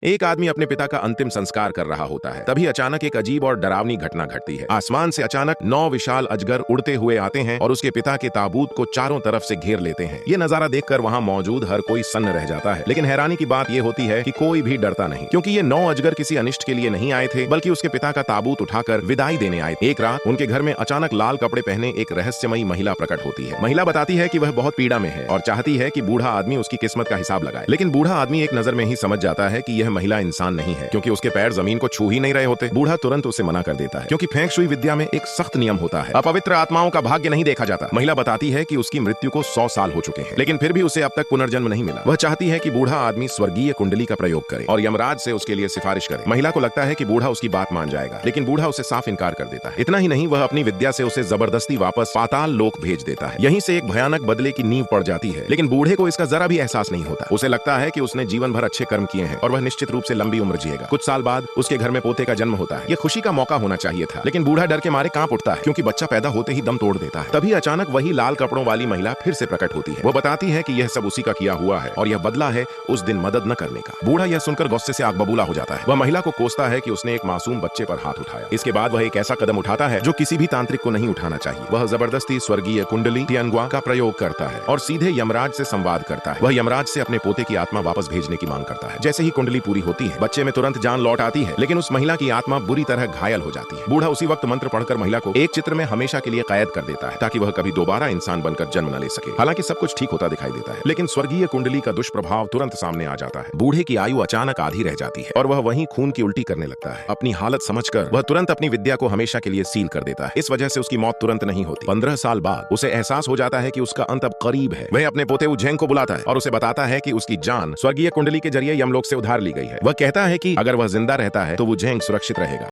एक आदमी अपने पिता का अंतिम संस्कार कर रहा होता है। तभी अचानक एक अजीब और डरावनी घटना घटती है। आसमान से अचानक 9 विशाल अजगर उड़ते हुए आते हैं और उसके पिता के ताबूत को चारों तरफ से घेर लेते हैं। ये नजारा देखकर वहां मौजूद हर कोई सन्न रह जाता है। लेकिन हैरानी की बात यह होती है कि कोई भी डरता नहीं, क्योंकि ये 9 अजगर किसी अनिष्ट के लिए नहीं आए थे, बल्कि उसके पिता का ताबूत उठाकर विदाई देने आए। एक रात उनके घर में अचानक लाल कपड़े पहने एक रहस्यमयी महिला प्रकट होती है। महिला बताती है कि वह बहुत पीड़ा में है और चाहती है कि बूढ़ा आदमी उसकी किस्मत का हिसाब लगाए। लेकिन बूढ़ा आदमी एक नजर में ही समझ जाता है कि यह महिला इंसान नहीं है, क्योंकि उसके पैर जमीन को छू ही नहीं रहे होते। बूढ़ा तुरंत उसे मना कर देता है, क्योंकि फेंग शुई विद्या में एक सख्त नियम होता है, अपवित्र आत्माओं का भाग्य नहीं देखा जाता। महिला बताती है कि उसकी मृत्यु को 100 साल हो चुके हैं, लेकिन फिर भी उसे अब तक पुनर्जन्म नहीं मिला। वह चाहती है कि बूढ़ा आदमी स्वर्गीय कुंडली का प्रयोग करे और यमराज से उसके लिए सिफारिश करे। महिला को लगता है कि बूढ़ा उसकी बात मान जाएगा, लेकिन बूढ़ा उसे साफ इनकार कर देता है। इतना ही नहीं, वह अपनी विद्या से उसे जबरदस्ती वापस पाताल लोक भेज देता है। यहीं से एक भयानक बदले की नींव पड़ जाती है। लेकिन बूढ़े को इसका जरा भी एहसास नहीं होता। उसे लगता है कि उसने जीवन भर अच्छे कर्म किए हैं और वह निश्चित रूप से लंबी उम्र जिएगा। कुछ साल बाद उसके घर में पोते का जन्म होता है। ये खुशी का मौका होना चाहिए था, लेकिन बूढ़ा डर के मारे कांप उठता है, क्योंकि बच्चा पैदा होते ही दम तोड़ देता है। तभी अचानक वही लाल कपड़ों वाली महिला फिर से प्रकट होती है। वो बताती है कि यह सब उसी का किया हुआ है और यह बदला है उस दिन मदद न करने का। बूढ़ा यह सुनकर गुस्से से आग बबूला हो जाता है। वह महिला को कोसता है कि उसने एक मासूम बच्चे पर हाथ उठाया। इसके बाद वह एक ऐसा कदम उठाता है जो किसी भी तांत्रिक को नहीं उठाना चाहिए। वह जबरदस्ती स्वर्गीय कुंडली तियानग्वा का प्रयोग करता है और सीधे यमराज से संवाद करता है। वह यमराज से अपने पोते की आत्मा वापस भेजने की मांग करता है। जैसे ही कुंडली पूरी होती है, बच्चे में तुरंत जान लौट आती है, लेकिन उस महिला की आत्मा बुरी तरह घायल हो जाती है। बूढ़ा उसी वक्त मंत्र पढ़कर महिला को एक चित्र में हमेशा के लिए कैद कर देता है, ताकि वह कभी दोबारा इंसान बनकर जन्म न ले सके। हालांकि सब कुछ ठीक होता दिखाई देता है, लेकिन स्वर्गीय कुंडली का दुष्प्रभाव तुरंत सामने आ जाता है। बूढ़े की आयु अचानक आधी रह जाती है और वह वहीं खून की उल्टी करने लगता है। अपनी हालत समझकर वह तुरंत अपनी विद्या को हमेशा के लिए सील कर देता है। इस वजह से उसकी मौत तुरंत नहीं होती। 15 साल बाद उसे एहसास हो जाता है कि उसका अंत अब करीब है। वह अपने पोते उज्जैन को बुलाता है और उसे बताता है कि उसकी जान स्वर्गीय कुंडली के जरिए यमलोक से उधार ली गई है। वह कहता है कि अगर वह जिंदा रहता है तो उज्जैन सुरक्षित रहेगा।